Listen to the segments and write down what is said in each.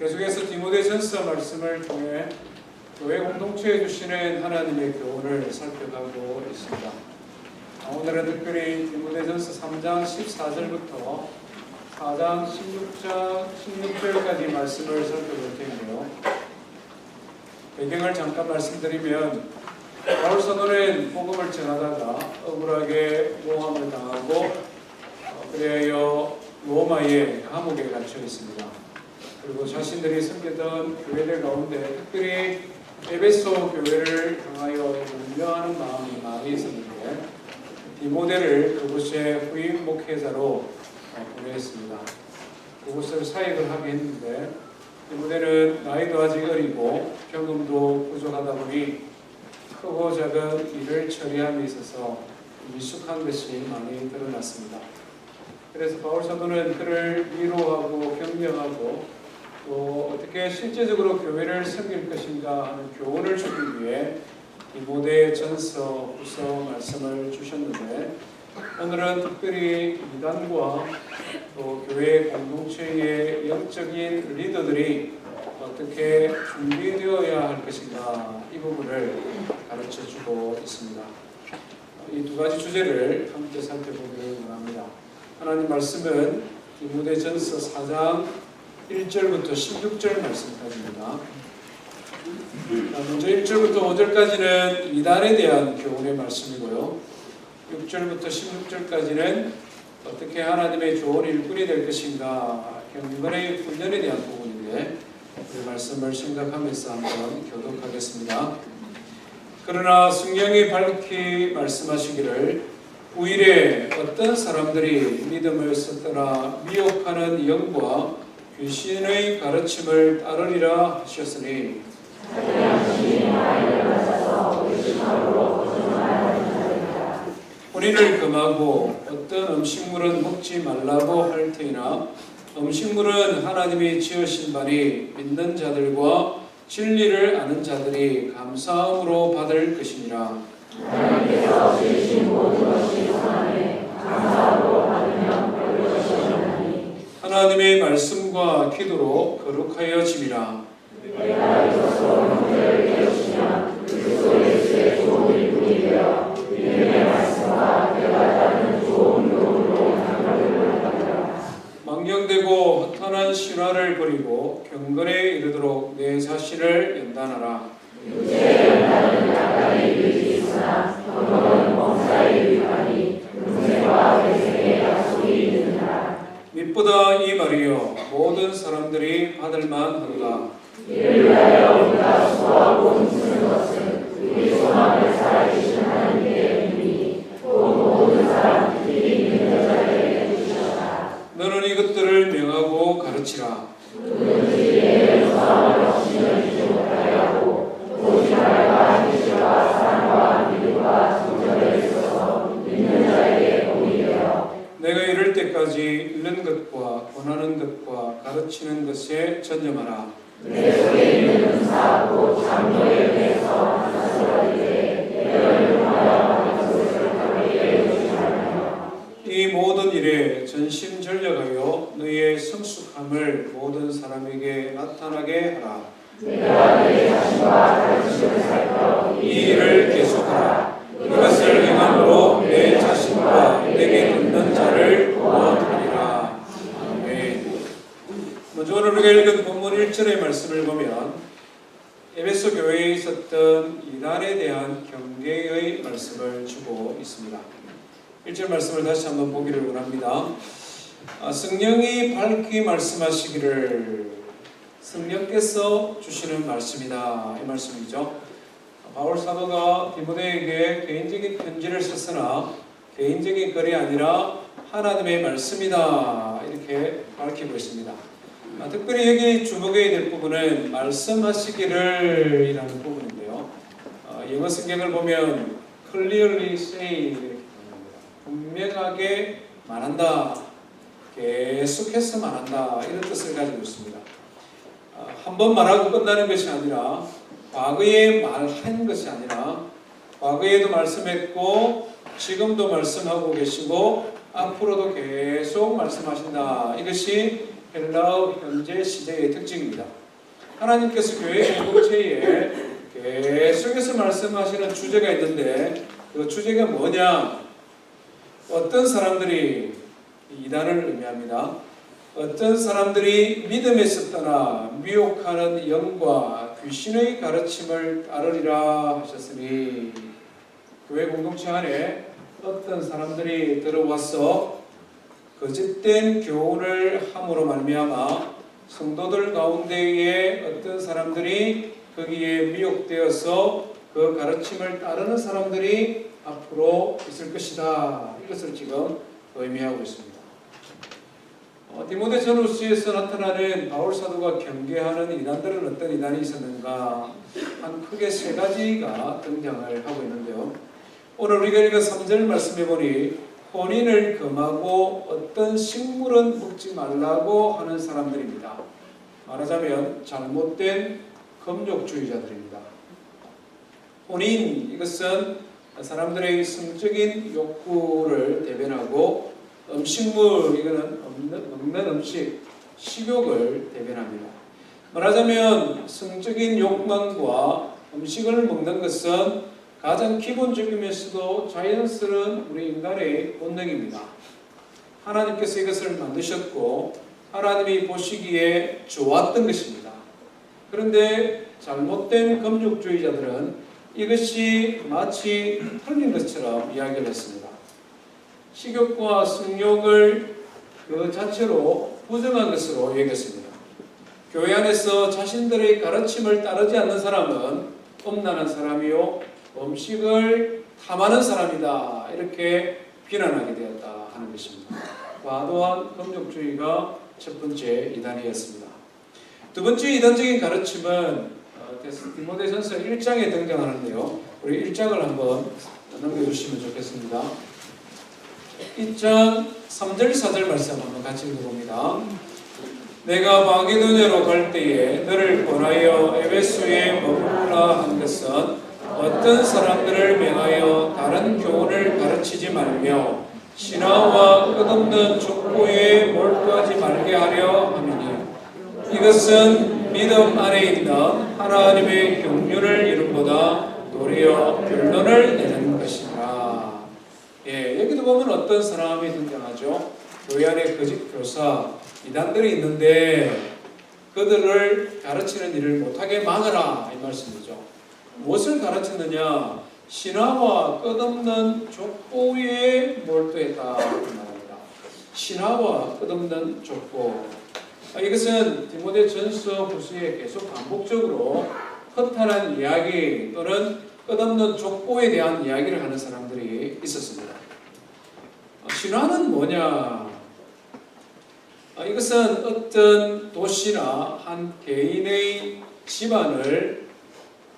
계속해서 디모데전서 말씀을 통해 교회 공동체에 주시는 하나님의 교훈을 살펴가고 있습니다. 오늘은 특별히 디모데전서 3장 14절부터 4장 16절까지 말씀을 살펴볼 텐데요. 배경을 잠깐 말씀드리면 바울 사도는 복음을 전하다가 억울하게 모함을 당하고 그래야 로마의 감옥에 갇혀 있습니다. 그리고 자신들이 섬기던 교회들 가운데 특별히 에베소 교회를 향하여 염려하는 마음이 많이 있었는데 디모데를 그곳에 후임 목회자로 보냈습니다. 그곳을 사역을 하게 했는데 디모데는 나이도 아직 어리고 경험도 부족하다 보니 크고 작은 일을 처리함에 있어서 미숙한 것이 많이 드러났습니다. 그래서 바울 사도는 그를 위로하고 격려하고 또 어떻게 실제적으로 교회를 섬길 것인가 하는 교훈을 주기 위해 디모데전서 후서 말씀을 주셨는데 오늘은 특별히 이단과 또 교회 공동체의 영적인 리더들이 어떻게 준비되어야 할 것인가 이 부분을 가르쳐주고 있습니다. 이 두 가지 주제를 함께 살펴보기를 원합니다. 하나님 말씀은 디모데전서 4장 1절부터 16절 말씀까지입니다. 먼저 1절부터 5절까지는 이단에 대한 교훈의 말씀이고요. 6절부터 16절까지는 어떻게 하나님의 좋은 일꾼이 될 것인가 경건의 훈련에 대한 부분인데 그 말씀을 생각하면서 한번 교독하겠습니다. 그러나 성경이 밝히 말씀하시기를 후일에 어떤 사람들이 믿음을 썩거나 미혹하는 영과 귀신의 가르침을 따르리라 하셨으니 혼인을 금하고 어떤 음식물은 먹지 말라고 할 테이나 음식물은 하나님이 지으신 바니 믿는 자들과 진리를 아는 자들이 감사함으로 받을 것이니라. 하나님께서 지으신 모든 것이 선하네 감사함으로 받으면 별 것이 없나니 하나님의 말씀과 기도로 거룩하여짐이라. 내가 있어서 형제를 깨우치면 그리스도 예수의 좋은 일꾼이 되어 믿음의 말씀과 내가 따르는 좋은 교훈으로 장로를 받으라. 망령되고 허탄한 신화를 버리고 경건에 이르도록 내 자신을 연단하라. 육체의 연단은 약간의 유익이 있으나 영혼은 범사의 유익하니 음생과 회생의 약속이 있느니라. mit보다 이 말이요 모든 사람들이 받을 만하도다. 이를 위하여 우리가 수고하고 힘쓰는 것은 우리 소망을 살아계신 하나님의 은혜니 또 모든 사람들이 믿는 여자에게 주시다. 너는 이것들을 명하고 가르치라. 누구든지 내 소망을 없이는 주지 못하게 하고 오직 말과 진실과 사랑과 믿음과 정절에 있어서 믿는 자에게 복이 되어 내가 이럴 때까지 읽는 것과 권하는 것과 가르치는 것에 전념하라. 내 속에 있는 은사 곧 장로에 대해서 하나님께 내가 용하여 그것을 가리게 주시하며 이 모든 일에 전심전력하여 너희의 성숙함을 모든 사람에게 나타나게 하라. 내가 내 자신과 가르침을 살펴 이 일을 계속하라. 이것을 행함으로 내 자신과 내게 듣는 자를 구원하리라. 아멘. 먼저 오늘 우리가 읽은 본문 1절의 말씀을 보면 에베소 교회에 있었던 이단에 대한 경계의 말씀을 주고 있습니다. 1절 말씀을 다시 한번 보기를 원합니다. 성령이 밝히 말씀하시기를 성령께서 주시는 말씀이다 이 말씀이죠. 바울 사도가 디모데에게 개인적인 편지를 썼으나 개인적인 글이 아니라 하나님의 말씀이다 이렇게 밝히고 있습니다. 특별히 여기 주목해야 될 부분은 말씀하시기를 이라는 부분인데요. 영어 성경을 보면 clearly say 이렇게 나옵니다. 분명하게 말한다, 계속해서 말한다 이런 뜻을 가지고 있습니다. 한 번 말하고 끝나는 것이 아니라 과거에 말한 것이 아니라 과거에도 말씀했고 지금도 말씀하고 계시고 앞으로도 계속 말씀하신다. 이것이 헬라어 현재 시대의 특징입니다. 하나님께서 교회 공동체에 계속해서 말씀하시는 주제가 있는데 그 주제가 뭐냐? 어떤 사람들이 이단을 의미합니다. 어떤 사람들이 믿음에서 떠나 미혹하는 영과 귀신의 가르침을 따르리라 하셨으니 교회 공동체 안에 어떤 사람들이 들어와서 거짓된 교훈을 함으로 말미암아 성도들 가운데에 어떤 사람들이 거기에 미혹되어서 그 가르침을 따르는 사람들이 앞으로 있을 것이다. 이것을 지금 의미하고 있습니다. 디모데전후서에서 나타나는 바울 사도가 경계하는 이단들은 어떤 이단이 있었는가? 한 크게 세 가지가 등장을 하고 있는데요. 오늘 우리가 읽은 3절 말씀해 보니 혼인을 금하고 어떤 식물은 먹지 말라고 하는 사람들입니다. 말하자면 잘못된 금욕주의자들입니다. 혼인, 이것은 사람들의 성적인 욕구를 대변하고 음식물, 이거는 먹는 음식, 식욕을 대변합니다. 말하자면 성적인 욕망과 음식을 먹는 것은 가장 기본적이면서도 자연스러운 우리 인간의 본능입니다. 하나님께서 이것을 만드셨고 하나님이 보시기에 좋았던 것입니다. 그런데 잘못된 금욕주의자들은 이것이 마치 틀린 것처럼 이야기를 했습니다. 식욕과 성욕을 그 자체로 부정한 것으로 여겼습니다. 교회 안에서 자신들의 가르침을 따르지 않는 사람은 음란한 사람이요 음식을 탐하는 사람이다, 이렇게 비난하게 되었다 하는 것입니다. 과도한 금욕주의가 첫 번째 이단이었습니다. 두 번째 이단적인 가르침은 디모데전서 1장에 등장하는데요. 우리 1장을 한번 넘겨주시면 좋겠습니다. 1장 3절 4절 말씀 한번 같이 읽어봅니다. 내가 마게도냐로 갈 때에 너를 권하여 에베소에 머무르라 한 것은 어떤 사람들을 명하여 다른 교훈을 가르치지 말며 신화와 끝없는 족보에 몰두하지 말게 하려 함이니 이것은 믿음 안에 있는 하나님의 경륜을 이름보다 도리어 결론을 내는 것이라. 여기도 보면 어떤 사람이 등장하죠. 교회 안에 거짓 교사, 이단들이 있는데 그들을 가르치는 일을 못하게 막으라, 이 말씀이죠. 무엇을 가르쳤느냐? 신화와 끝없는 족보에 몰두했다 말합니다. 신화와 끝없는 족보. 이것은 디모데전서 후서에 계속 반복적으로 허탄한 이야기 또는 끝없는 족보에 대한 이야기를 하는 사람들이 있었습니다. 신화는 뭐냐? 이것은 어떤 도시나 한 개인의 집안을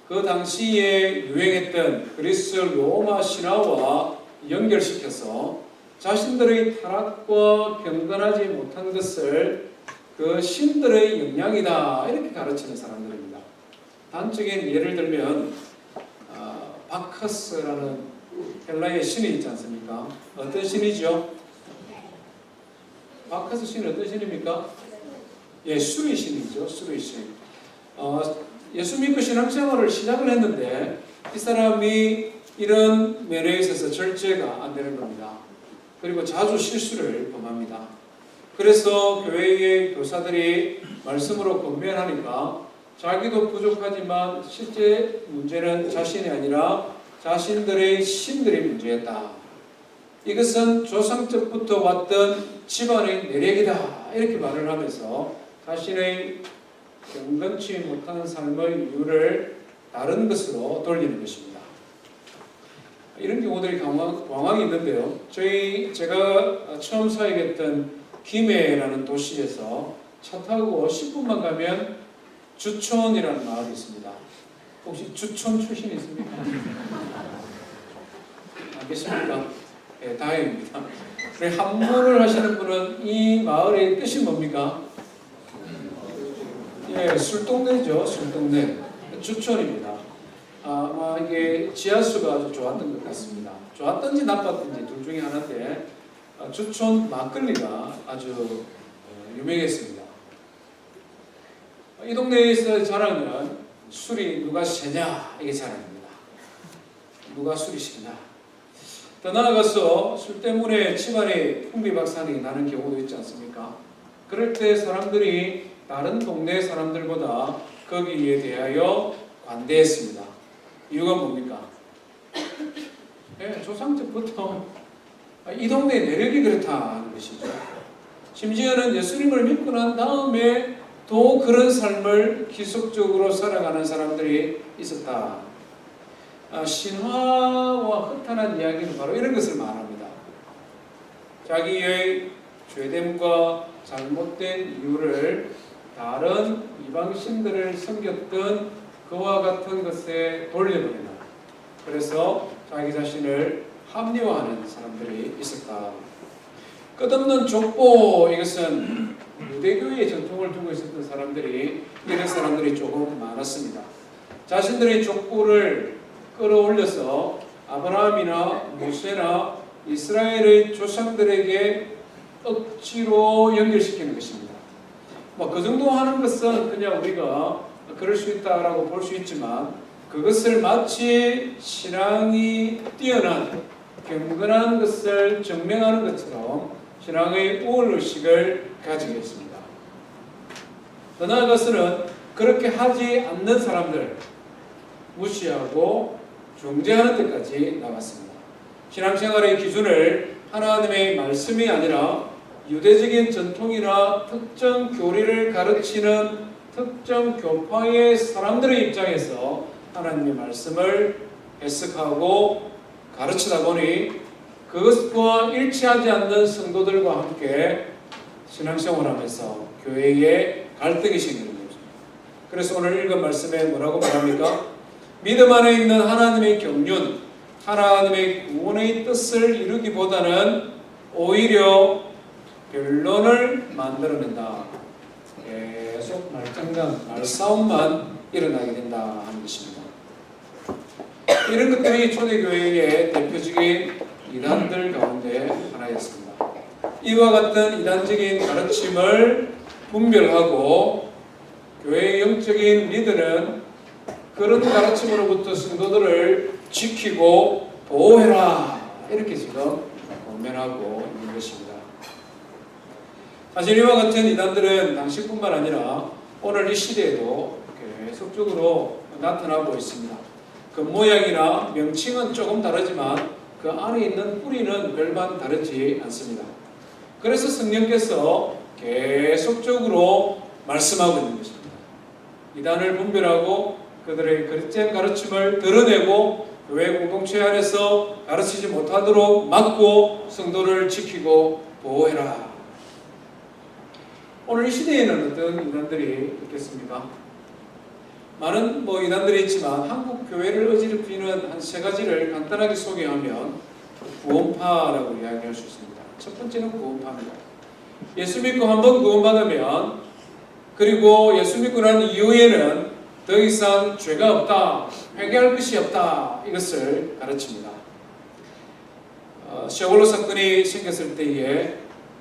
그 당시에 유행했던 그리스 로마 신화와 연결시켜서 자신들의 타락과 경건하지 못한 것을 그 신들의 영향이다, 이렇게 가르치는 사람들입니다. 단적인 예를 들면 바커스라는 헬라의 신이 있지 않습니까? 어떤 신이죠? 바커스 신은 어떤 신입니까? 수의 신이죠. 수의 신. 예수 믿고 신앙생활을 시작을 했는데 이 사람이 이런 면에 있어서 절제가 안 되는 겁니다. 그리고 자주 실수를 범합니다. 그래서 교회의 교사들이 말씀으로 권면하니까 자기도 부족하지만 실제 문제는 자신이 아니라 자신들의 신들의 문제였다. 이것은 조상적부터 왔던 집안의 내력이다, 이렇게 말을 하면서 자신의 경건치 못한 삶의 이유를 다른 것으로 돌리는 것입니다. 이런 경우들이 왕왕 있는데요. 제가 처음 사역했던 김해라는 도시에서 차 타고 10분만 가면 주촌이라는 마을이 있습니다. 혹시 주촌 출신이 있습니까? 안 계십니까? 네, 다행입니다. 한문을 하시는 분은 이 마을의 뜻이 뭡니까? 술동네죠. 술동네. 주촌입니다. 아마 이게 지하수가 아주 좋았던 것 같습니다. 좋았던지 나빴던지 둘 중에 하나인데 주촌 막걸리가 아주 유명했습니다. 이 동네에서 자랑은 술이 누가 세냐 이게 자랑입니다. 누가 술이 세냐. 더 나아가서 술 때문에 집안에 풍비박산이 나는 경우도 있지 않습니까? 그럴 때 사람들이 다른 동네 사람들보다 거기에 대하여 관대했습니다. 이유가 뭡니까? 네, 조상 때부터 이 동네의 내력이 그렇다는 것이죠. 심지어는 예수님을 믿고 난 다음에 또 그런 삶을 기속적으로 살아가는 사람들이 있었다. 신화와 허탄한 이야기는 바로 이런 것을 말합니다. 자기의 죄됨과 잘못된 이유를 다른 이방신들을 섬겼던 그와 같은 것에 돌려버리는, 그래서 자기 자신을 합리화하는 사람들이 있었다. 끝없는 족보, 이것은 유대교의 전통을 두고 있었던 사람들이, 이런 사람들이 조금 많았습니다. 자신들의 족보를 끌어올려서 아브라함이나 모세나 이스라엘의 조상들에게 억지로 연결시키는 것입니다. 그 정도 하는 것은 그냥 우리가 그럴 수 있다라고 볼 수 있지만, 그것을 마치 신앙이 뛰어난 경건한 것을 증명하는 것처럼 신앙의 우월의식을 가지게 했습니다. 더 나아가서는 그렇게 하지 않는 사람들 무시하고 중재하는 데까지 나갔습니다. 신앙생활의 기준을 하나님의 말씀이 아니라 유대적인 전통이나 특정 교리를 가르치는 특정 교파의 사람들의 입장에서 하나님의 말씀을 해석하고 가르치다 보니 그것과 일치하지 않는 성도들과 함께 신앙생활하면서 교회에 갈등이 생기는 거죠. 그래서 오늘 읽은 말씀에 뭐라고 말합니까? 믿음 안에 있는 하나님의 경륜, 하나님의 구원의 뜻을 이루기보다는 오히려 변론을 만들어낸다. 계속 말장난, 말싸움만 일어나게 된다 하는 것입니다. 이런 것들이 초대교회의 대표적인 이단들 가운데 하나였습니다. 이와 같은 이단적인 가르침을 분별하고 교회의 영적인 리더는 그런 가르침으로부터 성도들을 지키고 보호해라, 이렇게 지금 권면하고 있는 것입니다. 사실 이와 같은 이단들은 당시뿐만 아니라 오늘 이 시대에도 계속적으로 나타나고 있습니다. 그 모양이나 명칭은 조금 다르지만 그 안에 있는 뿌리는 별반 다르지 않습니다. 그래서 성령께서 계속적으로 말씀하고 있는 것입니다. 이단을 분별하고 그들의 거짓된 가르침을 드러내고 교회 공동체 안에서 가르치지 못하도록 막고 성도를 지키고 보호해라. 오늘 이 시대에는 어떤 이단들이 있겠습니까? 많은 이단들이 있지만 한국 교회를 어지럽히는 한 세 가지를 간단하게 소개하면 구원파라고 이야기할 수 있습니다. 첫 번째는 구원파입니다. 예수 믿고 한번 구원받으면, 그리고 예수 믿고 난 이후에는 더 이상 죄가 없다, 회개할 것이 없다, 이것을 가르칩니다. 샤울로 사건이 생겼을 때에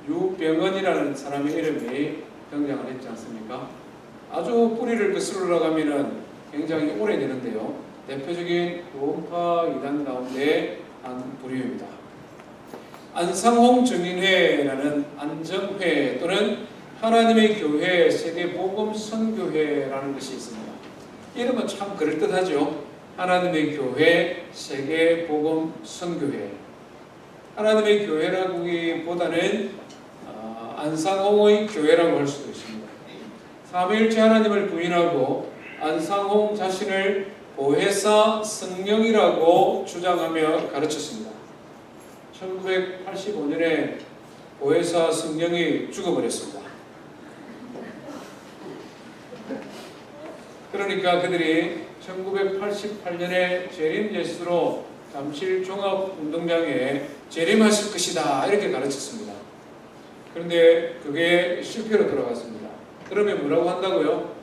유병언이라는 사람의 이름이 등장을 했지 않습니까? 아주 뿌리를 거슬러 올라가면은 굉장히 오래되는데요. 대표적인 구원파 이단 가운데 한 부류입니다. 안상홍 정인회라는 안정회 또는 하나님의 교회 세계복음 선교회라는 것이 있습니다. 이름은 참 그럴듯하죠. 하나님의 교회 세계복음 선교회. 하나님의 교회라기보다는 안상홍의 교회라고 할 수도 있습니다. 삼위일체 하나님을 부인하고 안상홍 자신을 보혜사 성령이라고 주장하며 가르쳤습니다. 1985년에 보혜사 성령이 죽어버렸습니다. 그러니까 그들이 1988년에 재림 예수로 잠실 종합운동장에 재림하실 것이다, 이렇게 가르쳤습니다. 그런데 그게 실패로 돌아갔습니다. 그러면 뭐라고 한다고요?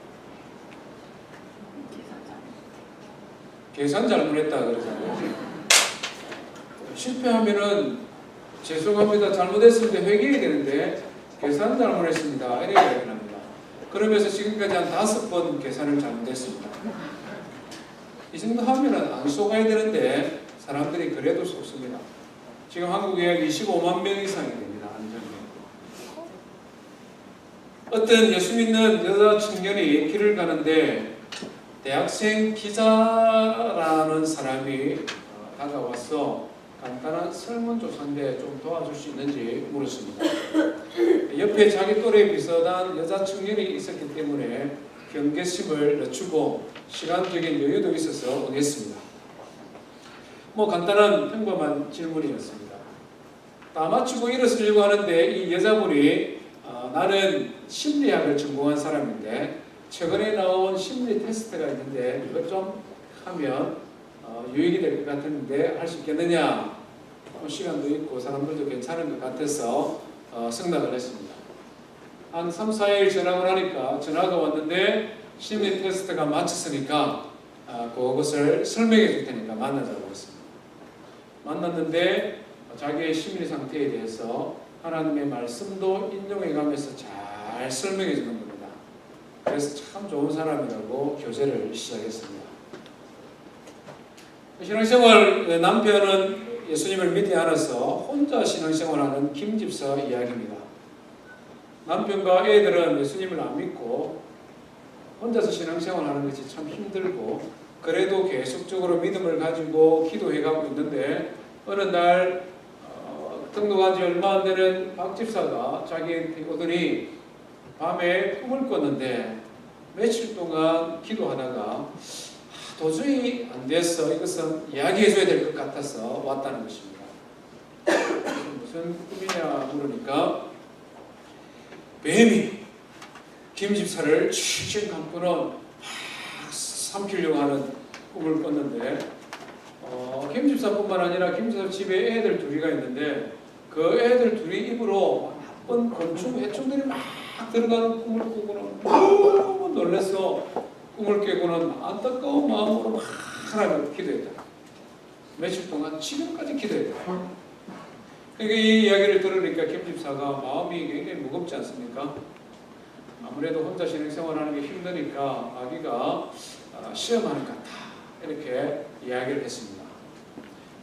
계산 잘못했다 그러잖아요. 실패하면은 죄송합니다, 잘못했을 때 회개해야 되는데 계산 잘못했습니다, 이렇게 이야기합니다. 그러면서 지금까지 한 5번 계산을 잘못했습니다. 이 정도 하면은 안 속아야 되는데 사람들이 그래도 속습니다. 지금 한국에 약 25만 명 이상이 됩니다. 안전에. 어떤 예수 믿는 여자 청년이 길을 가는데 대학생 기자라는 사람이 다가와서 간단한 설문조사인데 좀 도와줄 수 있는지 물었습니다. 옆에 자기 또래 비슷한 여자 청년이 있었기 때문에 경계심을 늦추고 시간적인 여유도 있어서 응했습니다. 뭐 간단한 평범한 질문이었습니다. 다 맞추고 일어서려고 하는데 이 여자분이 나는 심리학을 전공한 사람인데 최근에 나온 심리 테스트가 있는데 이것 좀 하면 유익이 될 것 같은데 할 수 있겠느냐? 시간도 있고 사람들도 괜찮은 것 같아서 승낙을 했습니다. 한 3, 4일 전화를 하니까 전화가 왔는데 심리 테스트가 마쳤으니까 그것을 설명해 줄 테니까 만나자고 했습니다. 만났는데 자기의 심리 상태에 대해서 하나님의 말씀도 인용해 가면서 잘 설명해 주는 겁니다. 그래서 참 좋은 사람이라고 교제를 시작했습니다. 신앙생활 남편은 예수님을 믿지 않아서 혼자 신앙생활하는 김 집사 이야기입니다. 남편과 애들은 예수님을 안 믿고 혼자서 신앙생활하는 것이 참 힘들고 그래도 계속적으로 믿음을 가지고 기도해가고 있는데 어느 날 등록한 지 얼마 안 되는 박 집사가 자기한테 오더니 밤에 꿈을 꿨는데 며칠 동안 기도하다가 도저히 안 됐어. 이것은 이야기해줘야 될 것 같아서 왔다는 것입니다. 무슨 꿈이냐 물으니까 뱀이 김 집사를 칙칙 감고는 막 삼키려고 하는 꿈을 꿨는데 김 집사뿐만 아니라 김 집사 집에 애들 둘이가 있는데 그 애들 둘이 입으로 나쁜 곤충, 해충들이 막 들어가는 꿈을 꾸고는 너무 놀라서 꿈을 깨고는 안타까운 마음으로 막 하나님을 기도했다. 며칠 동안 지금까지 기도했다. 그러니까 이 이야기를 들으니까 김 집사가 마음이 굉장히 무겁지 않습니까? 아무래도 혼자 신앙생활하는 게 힘드니까 아기가 시험하는 것 같다. 이렇게 이야기를 했습니다.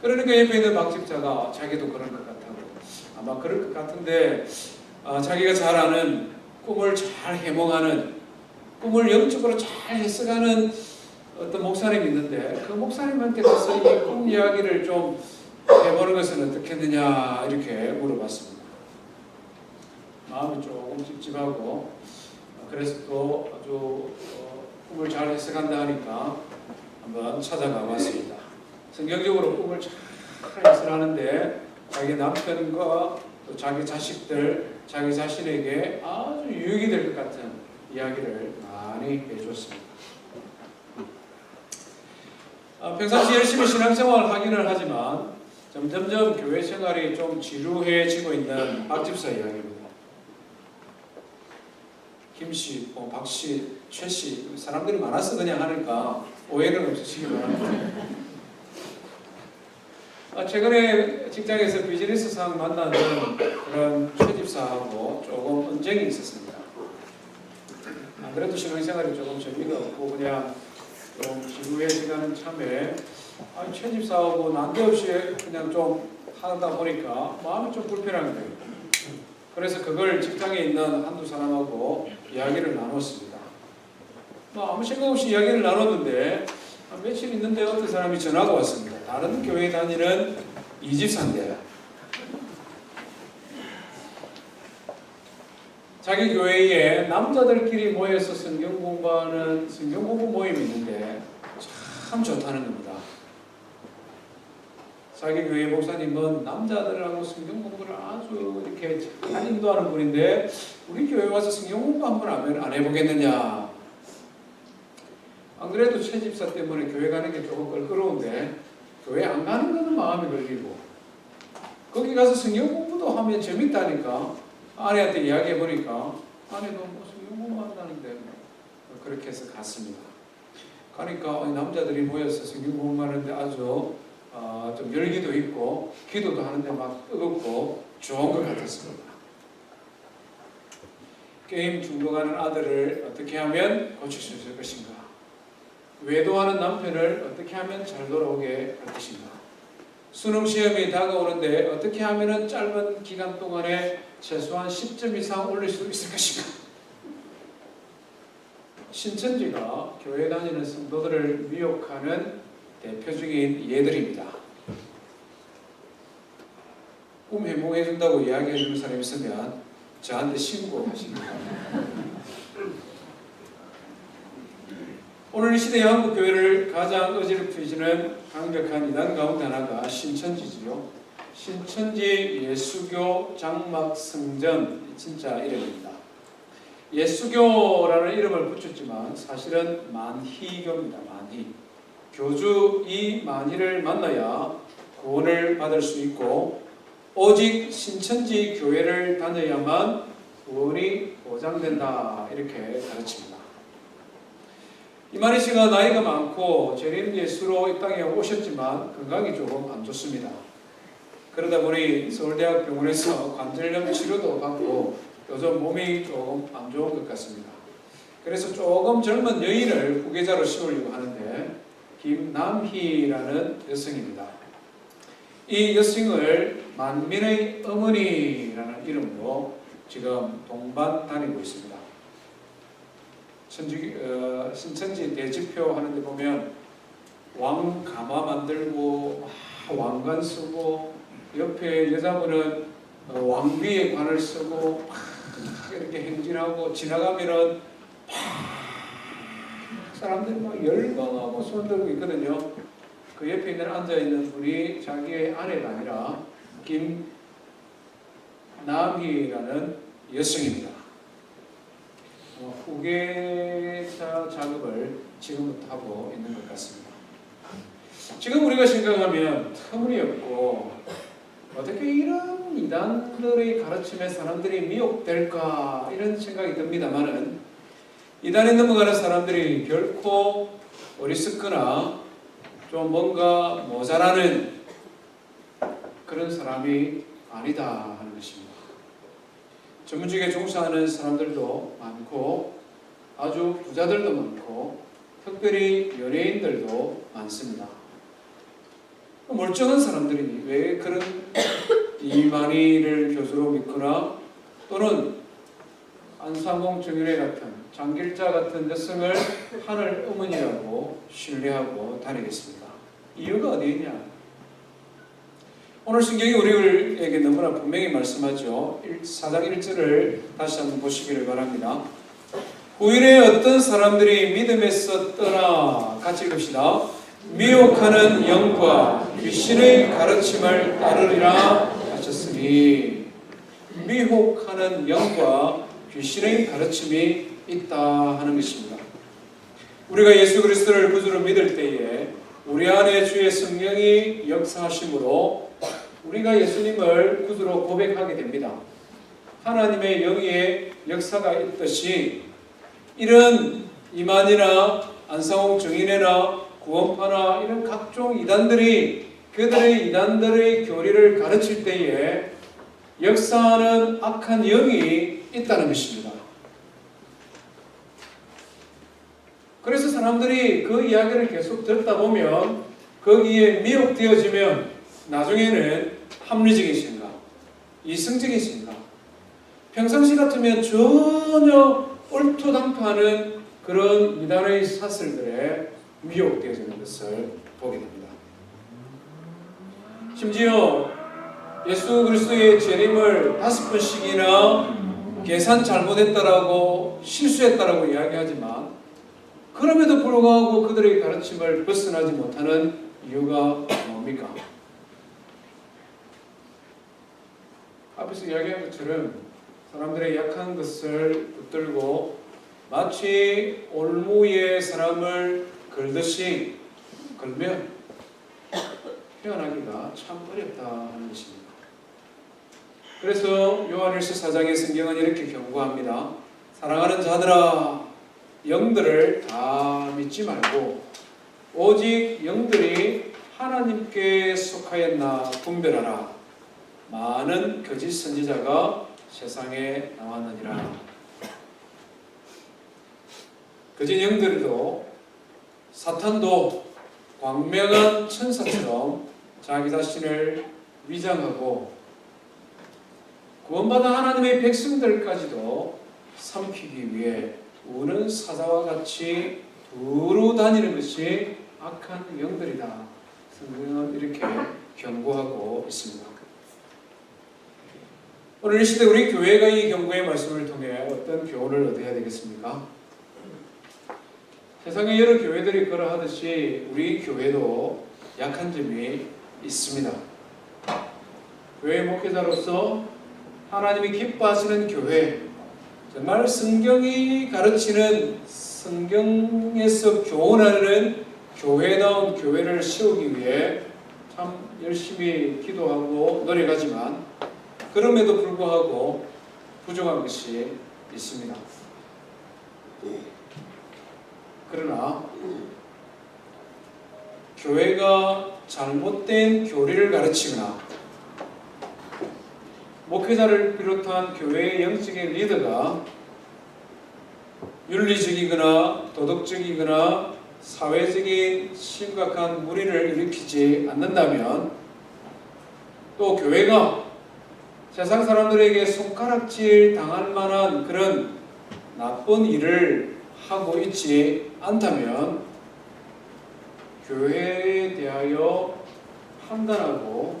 그러니까 옆에 있는 박 집사가 자기도 그럴 것 같다고 아마 그럴 것 같은데 자기가 잘 아는 꿈을 잘 해몽하는 꿈을 영적으로 잘 해석하는 어떤 목사님이 있는데 그 목사님한테 가서 이 꿈 이야기를 좀 해보는 것은 어떻겠느냐 이렇게 물어봤습니다. 마음이 조금 찝찝하고 그래서 또 아주 꿈을 잘 해석한다 하니까 한번 찾아가 봤습니다. 성경적으로 꿈을 잘 해석하는데 자기 남편과 또 자기 자식들, 자기 자신에게 아주 유익이 될 것 같은 이야기를 많이 해줬습니다. 평상시 열심히 신앙생활을 하기는 하지만 점점점 교회 생활이 좀 지루해지고 있는 박 집사 이야기입니다. 김씨, 박씨, 최씨 사람들이 많아서 그냥 하니까 오해는 없으시기 바랍니다. 최근에 직장에서 비즈니스상 만나는 그런 최 집사하고 조금 언쟁이 있었습니다. 안 그래도 신앙생활이 조금 재미가 없고 그냥 좀 지루해지는 참에 최 집사하고 난데없이 그냥 좀 하다 보니까 마음이 좀 불편한 거예요. 그래서 그걸 직장에 있는 한두 사람하고 이야기를 나눴습니다. 아무 생각 없이 이야기를 나눴는데 며칠 있는데 어떤 사람이 전화가 왔습니다. 다른 교회 다니는 이집사인데 자기 교회에 남자들끼리 모여서 성경 공부하는 성경 공부 모임이 있는데 참 좋다는 겁니다. 자기 교회 목사님은 남자들하고 성경 공부를 아주 이렇게 잘 인도하는 분인데 우리 교회 와서 성경 공부 한번 안 해보겠느냐. 안 그래도 최 집사 때문에 교회 가는 게 조금 껄끄러운데 교회 안 가는 거는 마음이 걸리고 거기 가서 성경 공부도 하면 재밌다니까 아내한테 이야기해 보니까 아내도 뭐 성경 공부한다는데 그렇게 해서 갔습니다. 가니까 남자들이 모여서 성경 공부하는데 아주 좀 열기도 있고 기도도 하는데 막 뜨겁고 좋은 것 같았습니다. 게임 중독하는 아들을 어떻게 하면 고칠 수 있을 것인가? 외도하는 남편을 어떻게 하면 잘 돌아오게 할 것인가? 수능 시험이 다가오는데 어떻게 하면 짧은 기간 동안에 최소한 10점 이상 올릴 수 있을 것인가? 신천지가 교회 다니는 성도들을 미혹하는 대표적인 예들입니다. 꿈 해몽해준다고 이야기해주는 사람이 있으면 저한테 신고하십니다. 오늘 이 시대의 한국교회를 가장 어지럽히지는 강력한 이단 가운데 하나가 신천지지요. 신천지 예수교 장막성전, 진짜 이름입니다. 예수교라는 이름을 붙였지만 사실은 만희교입니다. 만희. 교주 이 만희를 만나야 구원을 받을 수 있고 오직 신천지 교회를 다녀야만 구원이 보장된다, 이렇게 가르칩니다. 이만희 씨가 나이가 많고 재림 예수로 이 땅에 오셨지만 건강이 조금 안 좋습니다. 그러다 보니 서울대학병원에서 관절염 치료도 받고 요즘 몸이 조금 안 좋은 것 같습니다. 그래서 조금 젊은 여인을 후계자로 씌우려고 하는데 김남희라는 여성입니다. 이 여성을 만민의 어머니라는 이름으로 지금 동반 다니고 있습니다. 신천지 대지표 하는데 보면 왕 가마 만들고 왕관 쓰고 옆에 여자분은 왕비의 관을 쓰고 이렇게 행진하고 지나가면은 사람들이 막 열광하고 손들고 있거든요. 그 옆에 있는 앉아있는 분이 자기의 아내가 아니라 김남희라는 여성입니다. 후계자 작업을 지금부터 하고 있는 것 같습니다. 지금 우리가 생각하면 터무니없고 어떻게 이런 이단들의 가르침에 사람들이 미혹될까 이런 생각이 듭니다만은 이단에 넘어가는 사람들이 결코 어리석거나 좀 뭔가 모자라는 그런 사람이 아니다 하는 것입니다. 전문직에 종사하는 사람들도 많고 아주 부자들도 많고 특별히 연예인들도 많습니다. 멀쩡한 사람들이 왜 그런 이만희를 교수로 믿거나 또는 안상홍 정윤회 같은 장길자 같은 여성을 하늘 어머니라고 신뢰하고 다니겠습니까? 이유가 어디 있냐? 오늘 성경이 우리에게 너무나 분명히 말씀하죠. 4장 1절을 다시 한번 보시기를 바랍니다. 후일에 어떤 사람들이 믿음에서 떠나, 같이 읽읍시다. 미혹하는 영과 귀신의 가르침을 따르리라 하셨으니, 미혹하는 영과 귀신의 가르침이 있다 하는 것입니다. 우리가 예수 그리스도를 구주로 믿을 때에 우리 안에 주의 성령이 역사하심으로 우리가 예수님을 구주로 고백하게 됩니다. 하나님의 영의 역사가 있듯이 이런 이만희나 안상홍 정인회나 구원파나 이런 각종 이단들이 그들의 이단들의 교리를 가르칠 때에 역사하는 악한 영이 있다는 것입니다. 그래서 사람들이 그 이야기를 계속 듣다 보면 거기에 미혹되어지면 나중에는 합리적인 생각, 이성적인 생각, 평상시 같으면 전혀 얼토당토하는 그런 이단의 사슬들에 미혹되어지는 것을 보게 됩니다. 심지어 예수 그리스도의 재림을 5번씩이나 계산 잘못했다라고 실수했다라고 이야기하지만 그럼에도 불구하고 그들의 가르침을 벗어나지 못하는 이유가 뭡니까? 앞에서 이야기한 것처럼 사람들의 약한 것을 붙들고 마치 올무에 사람을 걸듯이 걸면 헤어나기가 참 어렵다 하는 것입니다. 그래서 요한일서 4장의 성경은 이렇게 경고합니다. 사랑하는 자들아, 영들을 다 믿지 말고 오직 영들이 하나님께 속하였나 분별하라. 많은 거짓 선지자가 세상에 나왔느니라. 그 진영들도 사탄도 광명한 천사처럼 자기 자신을 위장하고 구원받은 하나님의 백성들까지도 삼키기 위해 우는 사자와 같이 두루 다니는 것이 악한 영들이다. 성경은 이렇게 경고하고 있습니다. 오늘 이 시대 우리 교회가 이 경고의 말씀을 통해 어떤 교훈을 얻어야 되겠습니까? 세상의 여러 교회들이 그러하듯이 우리 교회도 약한 점이 있습니다. 교회 목회자로서 하나님이 기뻐하시는 교회, 정말 성경이 가르치는 성경에서 교훈하는 교회다운 교회를 세우기 위해 참 열심히 기도하고 노력하지만 그럼에도 불구하고 부족한 것이 있습니다. 그러나 교회가 잘못된 교리를 가르치거나 목회자를 비롯한 교회의 영적인 리더가 윤리적이거나 도덕적이거나 사회적인 심각한 무리를 일으키지 않는다면, 또 교회가 세상 사람들에게 손가락질 당할 만한 그런 나쁜 일을 하고 있지 않다면 교회에 대하여 판단하고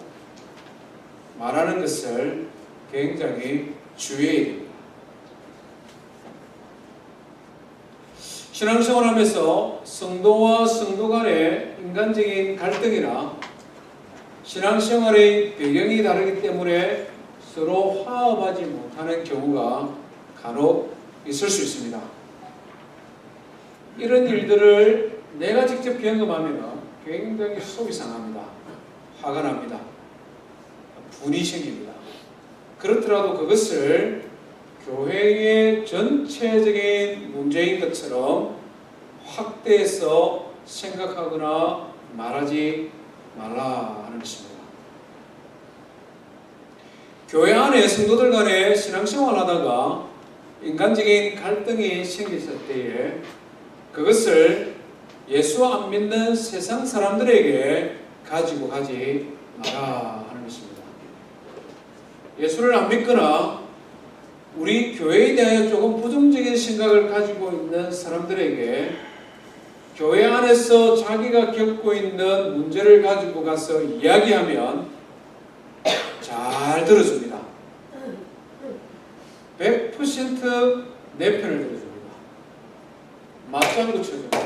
말하는 것을 굉장히 주의해야 됩니다. 신앙생활하면서 성도와 성도 간의 인간적인 갈등이나 신앙생활의 배경이 다르기 때문에 서로 화합하지 못하는 경우가 간혹 있을 수 있습니다. 이런 일들을 내가 직접 경험하면 굉장히 속이 상합니다. 화가 납니다. 분이 생깁니다. 그렇더라도 그것을 교회의 전체적인 문제인 것처럼 확대해서 생각하거나 말하지 말라 하는 것입니다. 교회 안에 성도들 간에 신앙생활 하다가 인간적인 갈등이 생겼을 때에 그것을 예수 안 믿는 세상 사람들에게 가지고 가지 마라 하는 것입니다. 예수를 안 믿거나 우리 교회에 대하여 조금 부정적인 생각을 가지고 있는 사람들에게 교회 안에서 자기가 겪고 있는 문제를 가지고 가서 이야기하면 잘 들어줍니다. 100% 내 편을 들어줍니다. 맞장구 쳐줍니다.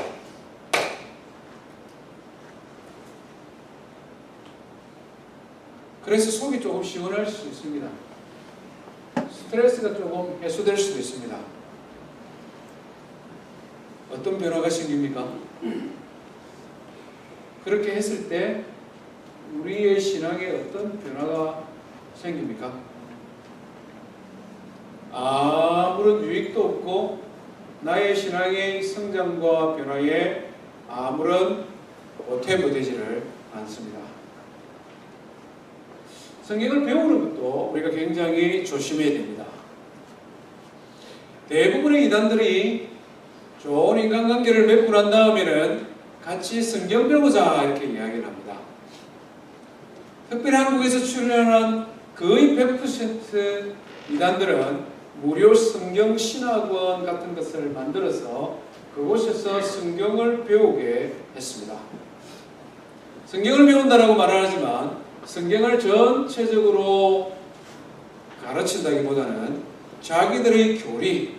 그래서 속이 조금 시원할 수 있습니다. 스트레스가 조금 해소될 수도 있습니다. 어떤 변화가 생깁니까? 그렇게 했을 때 우리의 신앙에 어떤 변화가 생깁니까? 아무런 유익도 없고 나의 신앙의 성장과 변화에 아무런 보탬이 되지를 않습니다. 성경을 배우는 것도 우리가 굉장히 조심해야 됩니다. 대부분의 이단들이 좋은 인간관계를 맺고 난 다음에는 같이 성경 배우자 이렇게 이야기를 합니다. 특별히 한국에서 출연한 거의 100% 이단들은 무료 성경 신학원 같은 것을 만들어서 그곳에서 성경을 배우게 했습니다. 성경을 배운다라고 말을 하지만 성경을 전체적으로 가르친다기보다는 자기들의 교리,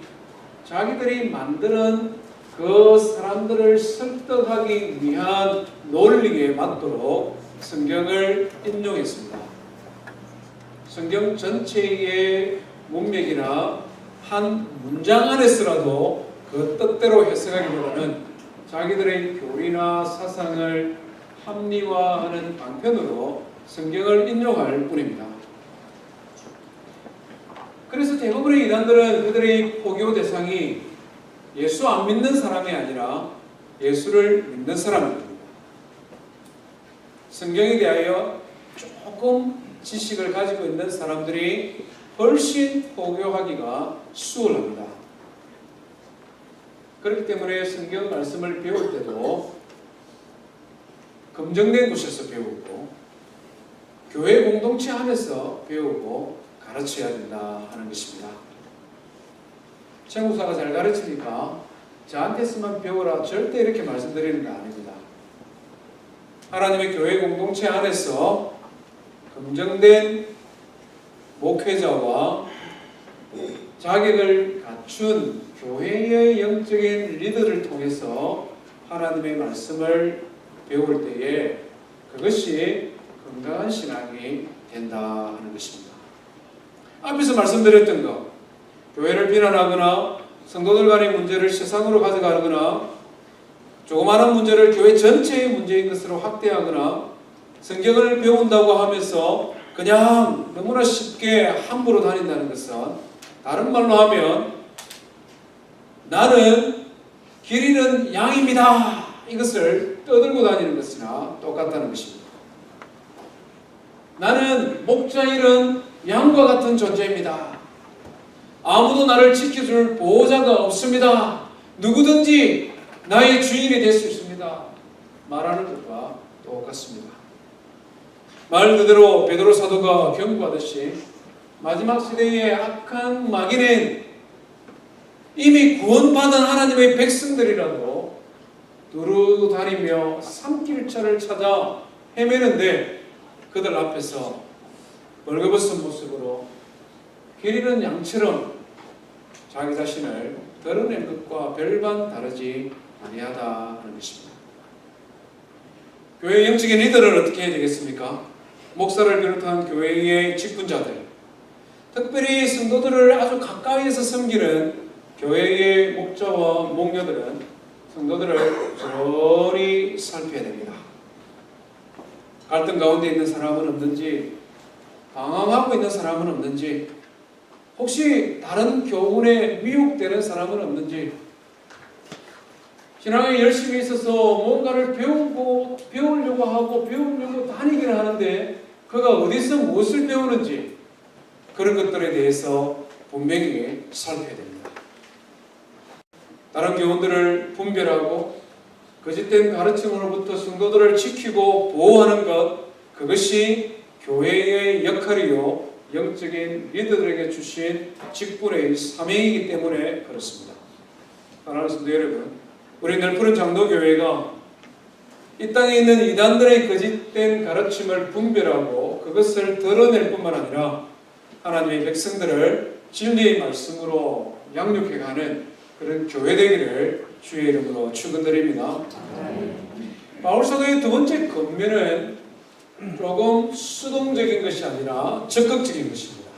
자기들이 만드는 그 사람들을 설득하기 위한 논리에 맞도록 성경을 인용했습니다. 성경 전체의 문맥이나 한 문장 안에서라도 그 뜻대로 해석하기보다는 자기들의 교리나 사상을 합리화하는 방편으로 성경을 인용할 뿐입니다. 그래서 대부분의 이단들은 그들의 포교 대상이 예수 안 믿는 사람이 아니라 예수를 믿는 사람입니다. 성경에 대하여 조금 지식을 가지고 있는 사람들이 훨씬 포교하기가 수월합니다. 그렇기 때문에 성경 말씀을 배울 때도 검증된 곳에서 배우고 교회 공동체 안에서 배우고 가르쳐야 된다 하는 것입니다. 최목사가 잘 가르치니까 저한테서만 배우라 절대 이렇게 말씀드리는 거 아닙니다. 하나님의 교회 공동체 안에서 검증된 목회자와 자격을 갖춘 교회의 영적인 리더를 통해서 하나님의 말씀을 배울 때에 그것이 건강한 신앙이 된다 하는 것입니다. 앞에서 말씀드렸던 것, 교회를 비난하거나 성도들 간의 문제를 세상으로 가져가거나 조그마한 문제를 교회 전체의 문제인 것으로 확대하거나 성경을 배운다고 하면서 그냥 너무나 쉽게 함부로 다닌다는 것은 다른 말로 하면 나는 길 잃은 양입니다. 이것을 떠들고 다니는 것이나 똑같다는 것입니다. 나는 목자 잃은 양과 같은 존재입니다. 아무도 나를 지켜줄 보호자가 없습니다. 누구든지 나의 주인이 될 수 있습니다. 말하는 것과 똑같습니다. 말 그대로 베드로 사도가 경고하듯이 마지막 시대의 악한 마귀는 이미 구원받은 하나님의 백성들이라도 두루 다니며 산길차를 찾아 헤매는데 그들 앞에서 벌거벗은 모습으로 길 잃은 양처럼 자기 자신을 드러낸 것과 별반 다르지 아니하다 하는 것입니다. 교회의 영적인 리더를 어떻게 해야 되겠습니까? 목사를 비롯한 교회의 직분자들, 특별히 성도들을 아주 가까이에서 섬기는 교회의 목자와 목녀들은 성도들을 조리 살펴야 됩니다. 갈등 가운데 있는 사람은 없는지, 방황하고 있는 사람은 없는지, 혹시 다른 교훈에 미혹되는 사람은 없는지, 신앙에 열심히 있어서 뭔가를 배우려고 하고 배우려고 다니기는 하는데 그가 어디서 무엇을 배우는지 그런 것들에 대해서 분명히 살펴야 됩니다. 다른 교훈들을 분별하고 거짓된 가르침으로부터 성도들을 지키고 보호하는 것, 그것이 교회의 역할이요 영적인 리더들에게 주신 직분의 사명이기 때문에 그렇습니다. 사랑하는 성도 여러분, 우리 널푸른 장로교회가 이 땅에 있는 이단들의 거짓된 가르침을 분별하고 그것을 드러낼 뿐만 아니라 하나님의 백성들을 진리의 말씀으로 양육해가는 그런 교회 되기를 주의 이름으로 축원드립니다. 바울 사도의 두 번째 권면은 조금 수동적인 것이 아니라 적극적인 것입니다.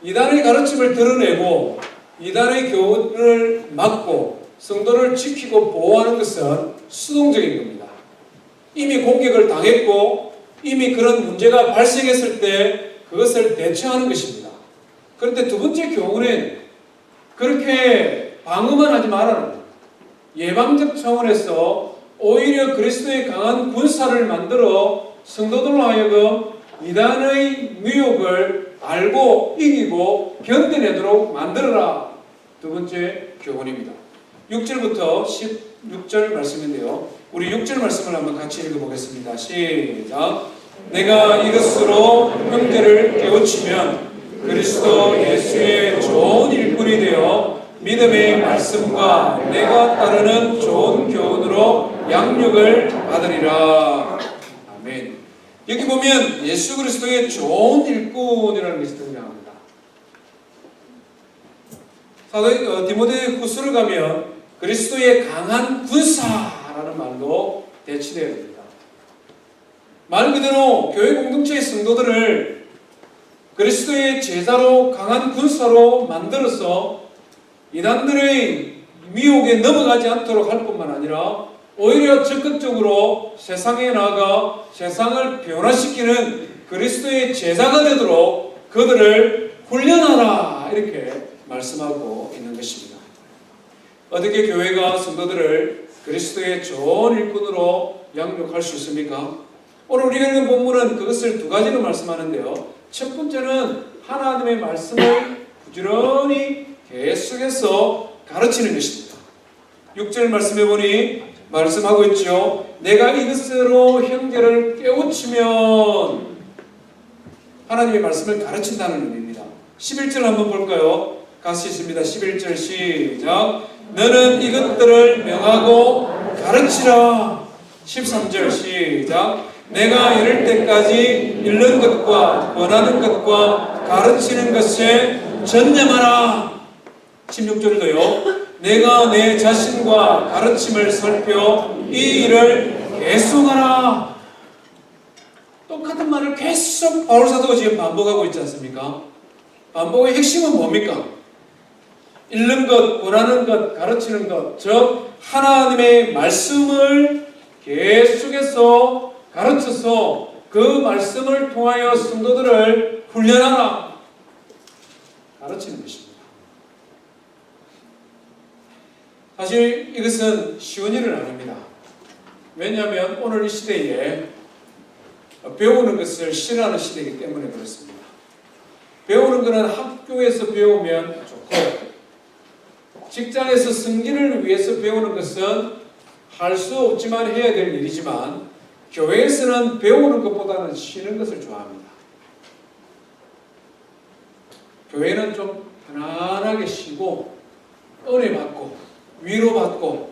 이단의 가르침을 드러내고 이단의 교훈을 막고 성도를 지키고 보호하는 것은 수동적인 겁니다. 이미 공격을 당했고 이미 그런 문제가 발생했을 때 그것을 대처하는 것입니다. 그런데 두 번째 교훈은 그렇게 방어만 하지 말라는 거예요. 예방적 차원에서 오히려 그리스도의 강한 군사를 만들어 성도들로 하여금 이단의 미혹을 알고 이기고 견뎌내도록 만들어라. 두 번째 교훈입니다. 6절부터 16절 말씀인데요. 우리 6절 말씀을 한번 같이 읽어보겠습니다. 시작. 내가 이것으로 형제를 깨우치면 그리스도 예수의 좋은 일꾼이 되어 믿음의 말씀과 내가 따르는 좋은 교훈으로 양육을 받으리라. 아멘. 여기 보면 예수 그리스도의 좋은 일꾼이라는 것이 등장합니다. 사도 디모데 후서를 가면 그리스도의 강한 군사라는 말로 대치되어야 됩니다. 말 그대로 교회 공동체의 성도들을 그리스도의 제자로 강한 군사로 만들어서 이단들의 미혹에 넘어가지 않도록 할 뿐만 아니라 오히려 적극적으로 세상에 나아가 세상을 변화시키는 그리스도의 제자가 되도록 그들을 훈련하라 이렇게 말씀하고 있는 것입니다. 어떻게 교회가 성도들을 그리스도의 좋은 일꾼으로 양육할 수 있습니까? 오늘 우리가 읽는 본문은 그것을 두 가지로 말씀하는데요. 첫 번째는 하나님의 말씀을 부지런히 계속해서 가르치는 것입니다. 6절 말씀해 보니 말씀하고 있죠. 내가 이것으로 형제를 깨우치면 하나님의 말씀을 가르친다는 의미입니다. 11절 한번 볼까요? 같이 있습니다. 11절 시작. 너는 이것들을 명하고 가르치라. 13절 시작. 내가 이를 때까지 읽는 것과 권하는 것과 가르치는 것에 전념하라. 16절도요. 내가 내 자신과 가르침을 살펴 이 일을 계속하라. 똑같은 말을 계속 바울 사도가 지금 반복하고 있지 않습니까? 반복의 핵심은 뭡니까? 읽는 것, 권하는 것, 가르치는 것, 즉 하나님의 말씀을 계속해서 가르쳐서 그 말씀을 통하여 성도들을 훈련하라. 가르치는 것입니다. 사실 이것은 쉬운 일은 아닙니다. 왜냐하면 오늘 이 시대에 배우는 것을 싫어하는 시대이기 때문에 그렇습니다. 배우는 것은 학교에서 배우면 좋고 직장에서 승진을 위해서 배우는 것은 할 수 없지만 해야 될 일이지만 교회에서는 배우는 것보다는 쉬는 것을 좋아합니다. 교회는 좀 편안하게 쉬고 은혜 받고 위로받고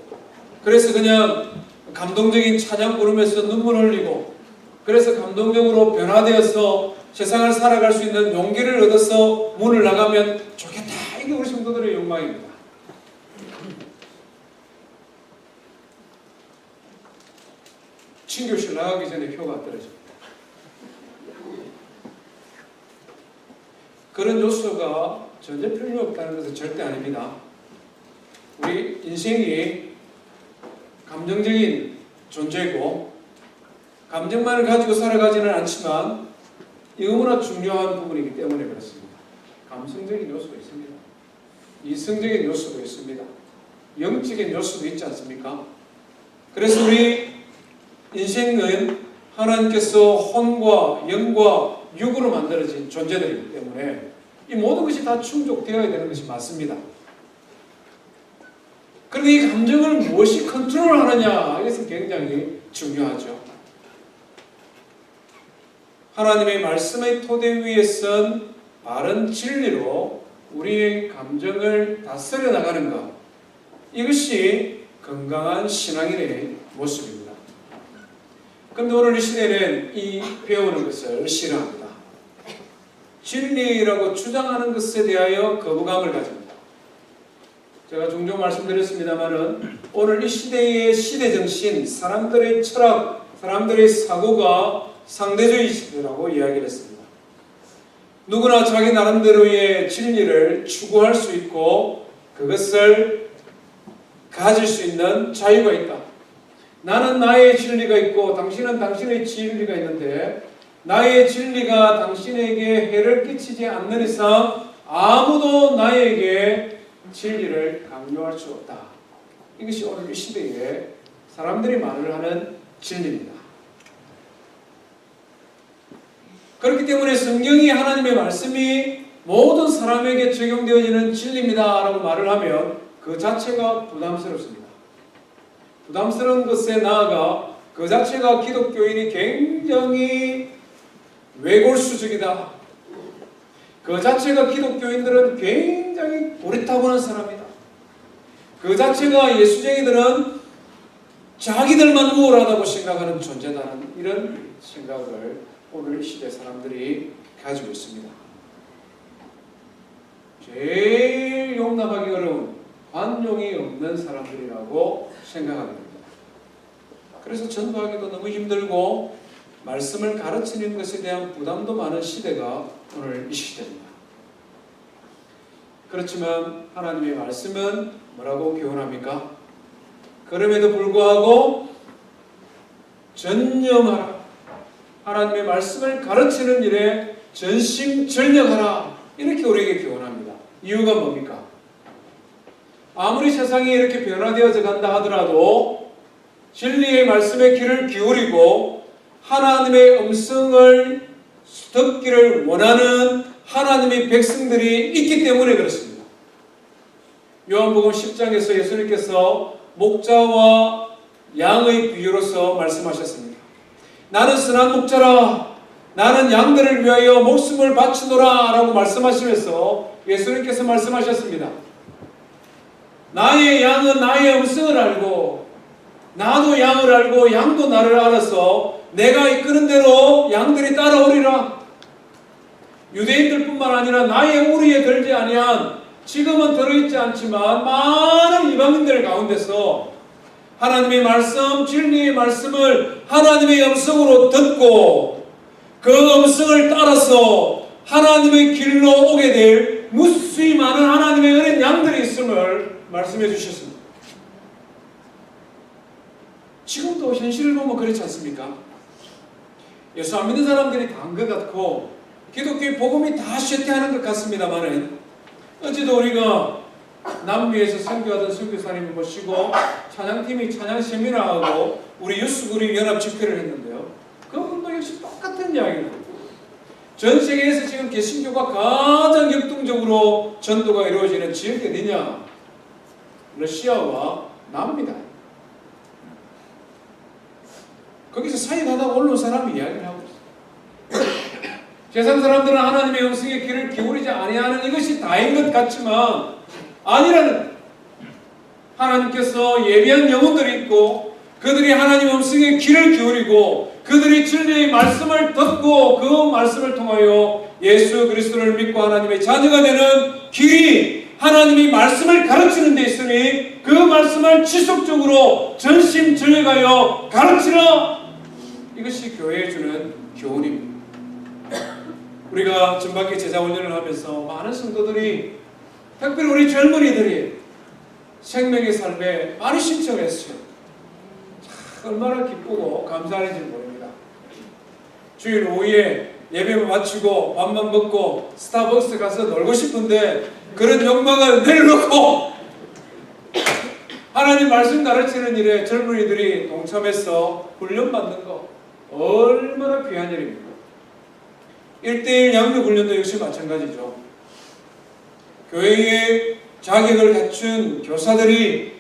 그래서 그냥 감동적인 찬양 부르면서 눈물 흘리고 그래서 감동적으로 변화되어서 세상을 살아갈 수 있는 용기를 얻어서 문을 나가면 좋겠다. 이게 우리 성도들의 욕망입니다. 친교실 나가기 전에 표가 떨어집니다. 그런 요소가 전혀 필요 없다는 것은 절대 아닙니다. 우리 인생이 감정적인 존재고 감정만을 가지고 살아가지는 않지만 너무나 중요한 부분이기 때문에 그렇습니다. 감성적인 요소가 있습니다. 이성적인 요소도 있습니다. 영적인 요소도 있지 않습니까? 그래서 우리 인생은 하나님께서 혼과 영과 육으로 만들어진 존재들이기 때문에 이 모든 것이 다 충족되어야 되는 것이 맞습니다. 그런데 이 감정을 무엇이 컨트롤하느냐 이것은 굉장히 중요하죠. 하나님의 말씀의 토대 위에 선 바른 진리로 우리의 감정을 다스려 나가는 것 이것이 건강한 신앙인의 모습입니다. 그런데 오늘 이 시대는 이 배우는 것을 싫어합니다. 진리라고 주장하는 것에 대하여 거부감을 가집니다. 제가 종종 말씀드렸습니다마는 오늘 이 시대의 시대정신, 사람들의 철학, 사람들의 사고가 상대주의 시대라고 이야기를 했습니다. 누구나 자기 나름대로의 진리를 추구할 수 있고 그것을 가질 수 있는 자유가 있다. 나는 나의 진리가 있고 당신은 당신의 진리가 있는데 나의 진리가 당신에게 해를 끼치지 않는 이상 아무도 나에게 진리를 강요할 수 없다. 이것이 오늘 이 시대에 사람들이 말을 하는 진리입니다. 그렇기 때문에 성경이 하나님의 말씀이 모든 사람에게 적용되어지는 진리입니다 라고 말을 하면 그 자체가 부담스럽습니다. 부담스러운 것에 나아가 그 자체가 기독교인이 굉장히 외골수적이다. 그 자체가 기독교인들은 굉장히 고리타분한 사람이다. 그 자체가 예수쟁이들은 자기들만 우월하다고 생각하는 존재다는 이런 생각을 오늘 시대 사람들이 가지고 있습니다. 제일 용납하기 어려운 관용이 없는 사람들이라고 생각하게 됩니다. 그래서 전도하기도 너무 힘들고 말씀을 가르치는 것에 대한 부담도 많은 시대가 오늘 이 시대입니다. 그렇지만 하나님의 말씀은 뭐라고 교훈합니까? 그럼에도 불구하고 전념하라. 하나님의 말씀을 가르치는 일에 전심전력하라. 이렇게 우리에게 교훈합니다. 이유가 뭡니까? 아무리 세상이 이렇게 변화되어져 간다 하더라도 진리의 말씀에 귀를 기울이고 하나님의 음성을 듣기를 원하는 하나님의 백성들이 있기 때문에 그렇습니다. 요한복음 10장에서 예수님께서 목자와 양의 비유로서 말씀하셨습니다. 나는 선한 목자라, 나는 양들을 위하여 목숨을 바치노라 라고 말씀하시면서 예수님께서 말씀하셨습니다. 나의 양은 나의 음성을 알고, 나도 양을 알고 양도 나를 알아서 내가 이끄는 대로 양들이 따라오리라. 유대인들뿐만 아니라 나의 우리에 들지 아니한, 지금은 들어있지 않지만 많은 이방인들 가운데서 하나님의 말씀, 진리의 말씀을 하나님의 음성으로 듣고 그 음성을 따라서 하나님의 길로 오게 될 무수히 많은 하나님의 어린 양들이 있음을 말씀해 주셨습니다. 지금도 현실을 보면 그렇지 않습니까? 예수 안 믿는 사람들이 다 한 것 같고 기독교의 복음이 다 쇠퇴하는 것 같습니다만은, 어제도 우리가 남미에서 선교하던 선교사님을 모시고 찬양팀이 찬양 세미나하고 우리 유스그룹 연합 집회를 했는데요. 그분도 역시 똑같은 이야기를 합니다. 전 세계에서 지금 개신교가 가장 역동적으로 전도가 이루어지는 지역이 어디냐? 러시아와 남미다. 거기서 사역하다가 올라온 사람이 이야기를 하고 있어요. 세상 사람들은 하나님의 음성에 귀를 기울이지 아니하는 이것이 다인 것 같지만 아니라는, 하나님께서 예비한 영혼들이 있고 그들이 하나님 음성에 귀를 기울이고 그들이 진리의 말씀을 듣고 그 말씀을 통하여 예수 그리스도를 믿고 하나님의 자녀가 되는 길이 하나님이 말씀을 가르치는 데 있으니 그 말씀을 지속적으로 전심전력하여 가르치라. 이것이 교회에 주는 교훈입니다. 우리가 전반기 제자훈련을 하면서 많은 성도들이, 특별히 우리 젊은이들이 생명의 삶에 많이 신청을 했어요. 얼마나 기쁘고 감사하는지 모릅니다. 주일 오후에 예배만 마치고 밥만 먹고 스타벅스 가서 놀고 싶은데 그런 욕망을 내려놓고 하나님 말씀 가르치는 일에 젊은이들이 동참해서 훈련받는 거 얼마나 귀한 일입니까? 1:1 양육훈련도 역시 마찬가지죠. 교회의 자격을 갖춘 교사들이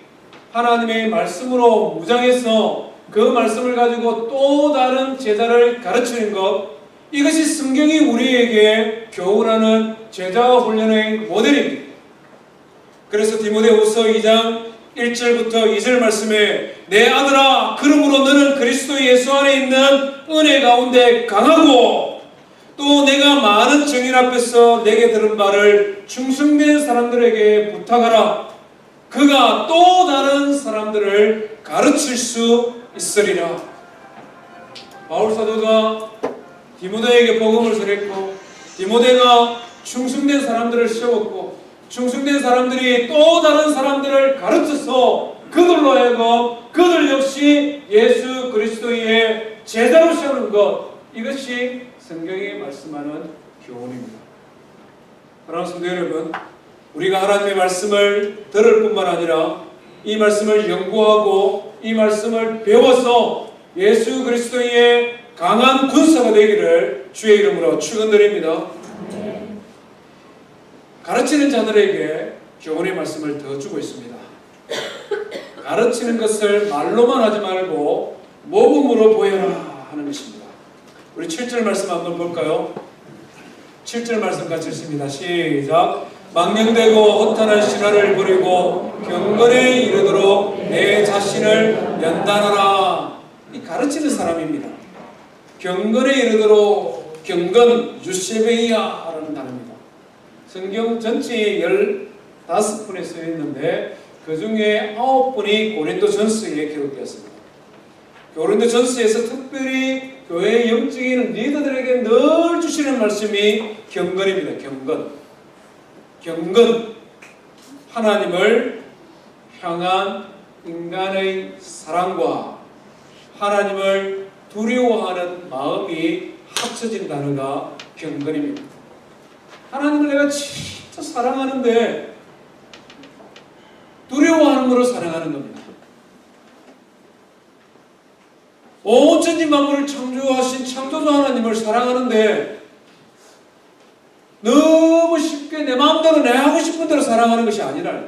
하나님의 말씀으로 무장해서 그 말씀을 가지고 또 다른 제자를 가르치는 것, 이것이 성경이 우리에게 교훈하는 제자 훈련의 모델입니다. 그래서 디모데후서 2장 1절부터 2절 말씀에 내 아들아, 그러므로 너는 그리스도 예수 안에 있는 은혜 가운데 강하고 또 내가 많은 증인 앞에서 내게 들은 바를 충성된 사람들에게 부탁하라. 그가 또 다른 사람들을 가르칠 수 있으리라. 바울 사도가 디모데에게 복음을 전했고 디모데가 충성된 사람들을 세웠고 충성된 사람들이 또 다른 사람들을 가르쳐서 그들로 하여금 그들 역시 예수 그리스도의 제자로 세우는 것, 이것이 성경이 말씀하는 교훈입니다. 사랑하는 성도 여러분, 우리가 하나님의 말씀을 들을 뿐만 아니라 이 말씀을 연구하고 이 말씀을 배워서 예수 그리스도의 강한 군사가 되기를 주의 이름으로 축원드립니다. 가르치는 자들에게 교훈의 말씀을 더 주고 있습니다. 가르치는 것을 말로만 하지 말고 모범으로 보여라 하는 것입니다. 우리 7절 말씀 한번 볼까요? 7절 말씀 같이 읽습니다. 시작. 망령되고 허탄한 신화를 부리고 경건에 이르도록 내 자신을 연단하라. 이 가르치는 사람입니다. 경건에 이르도록, 경건 유세베이아라는 단어입니다. 성경 전체에 15분에 쓰여 있는데 그 중에 9분이 고린도전서에 기록되었습니다. 고린도전서에서 특별히 교회의 영적인 리더들에게 늘 주시는 말씀이 경건입니다. 경건, 하나님을 향한 인간의 사랑과 하나님을 두려워하는 마음이 합쳐진 단어가 경건입니다. 하나님을 내가 진짜 사랑하는데 두려워하는 것으로 사랑하는 겁니다. 온 천지 만물을 창조하신 창조주 하나님을 사랑하는데 너무 쉽게 내 마음대로 내 하고 싶은 대로 사랑하는 것이 아니라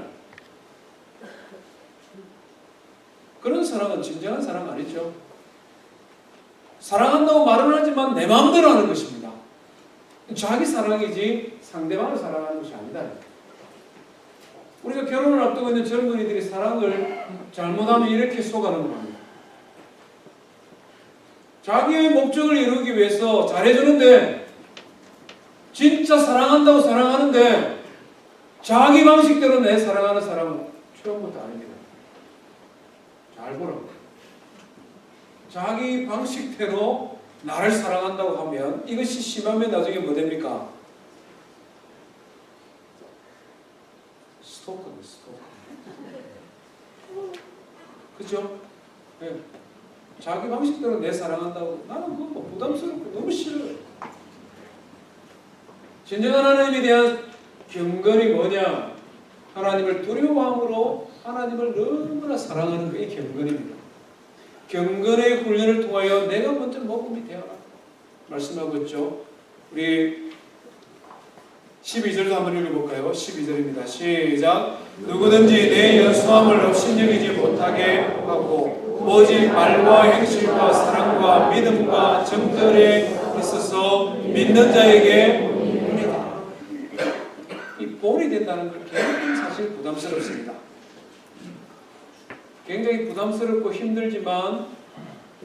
사랑은 진정한 사랑 아니죠. 사랑한다고 말은 하지만 내 마음대로 하는 것입니다. 자기 사랑이지 상대방을 사랑하는 것이 아니다. 우리가 결혼을 앞두고 있는 젊은이들이 사랑을 잘못하면 이렇게 속아는 겁니다. 자기의 목적을 이루기 위해서 잘해주는데, 진짜 사랑한다고 사랑하는데 자기 방식대로 내 사랑하는 사람은 처음부터 아닙니다. 잘 보라고. 자기 방식대로 나를 사랑한다고 하면 이것이 심하면 나중에 뭐 됩니까? 스토커네, 스토커. 그죠? 네. 자기 방식대로 내 사랑한다고, 나는 그거 뭐 부담스럽고 너무 싫어요. 진정한 하나님에 대한 경건이 뭐냐? 하나님을 두려워함으로 하나님을 너무나 사랑하는 그게 경건입니다. 경건의 훈련을 통하여 내가 먼저 모범이 되어라 말씀하고 있죠. 우리 12절도 한번 읽어볼까요? 12절입니다. 시작. 누구든지 내 연수함을 업신여기지 못하게 하고 오직 말과 행실과 사랑과 믿음과 정결에 있어서 믿는 자에게 본이다. 이 본이 된다는 건 굉장히 사실 부담스럽습니다. 굉장히 부담스럽고 힘들지만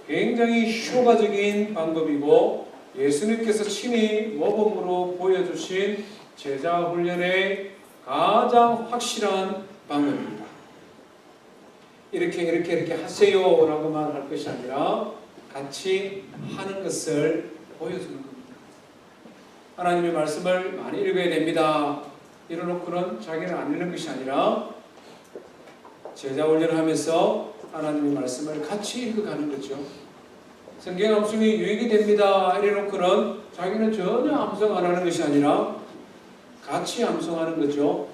굉장히 효과적인 방법이고 예수님께서 친히 모범으로 보여주신 제자 훈련의 가장 확실한 방법입니다. 이렇게 하세요 라고만 할 것이 아니라 같이 하는 것을 보여주는 겁니다. 하나님의 말씀을 많이 읽어야 됩니다. 이러놓고는 자기는 안 읽는 것이 아니라 제자 훈련을 하면서 하나님의 말씀을 같이 읽어가는 거죠. 성경 암송이 유익이 됩니다. 이래놓고는 자기는 전혀 암송 안 하는 것이 아니라 같이 암송하는 거죠.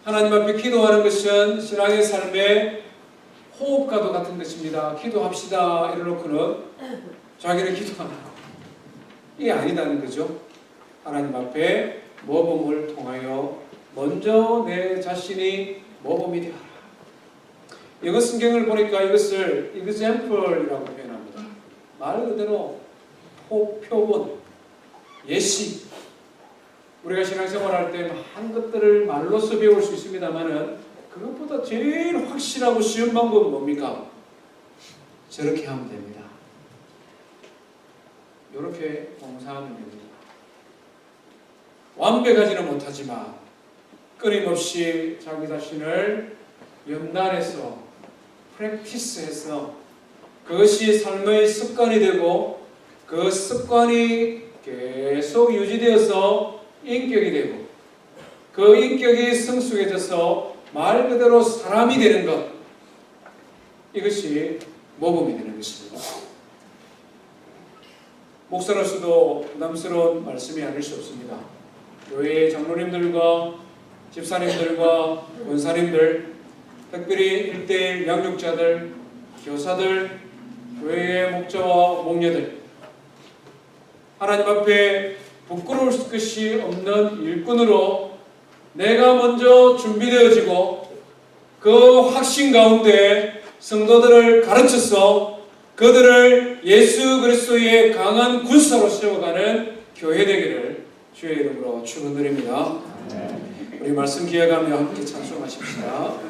하나님 앞에 기도하는 것은 신앙의 삶의 호흡과도 같은 것입니다. 기도합시다 이래놓고는 자기는 기도 안 하고, 이게 아니다는 거죠. 하나님 앞에 모범을 통하여 먼저 내 자신이 모범이 되어라. 영어 성경을 보니까 이것을 example이라고 표현합니다. 말 그대로 표본, 예시. 우리가 신앙생활 할 때 많은 것들을 말로써 배울 수 있습니다만은 그것보다 제일 확실하고 쉬운 방법은 뭡니까? 저렇게 하면 됩니다. 이렇게 봉사하면 됩니다. 완벽하지는 못하지만 끊임없이 자기 자신을 연단해서 프랙티스해서 그것이 삶의 습관이 되고 그 습관이 계속 유지되어서 인격이 되고 그 인격이 성숙해져서 말 그대로 사람이 되는 것, 이것이 모범이 되는 것입니다. 목사로서도 부담스러운 말씀이 아닐 수 없습니다. 교회의 장로님들과 집사님들과 권사님들, 특별히 1:1 양육자들, 교사들, 교회의 목자와 목녀들, 하나님 앞에 부끄러울 것이 없는 일꾼으로 내가 먼저 준비되어지고 그 확신 가운데 성도들을 가르쳐서 그들을 예수 그리스도의 강한 군사로 세워가는 교회 되기를 주의 이름으로 축원드립니다. 우리 말씀 기억하며 함께 찬송하십시다.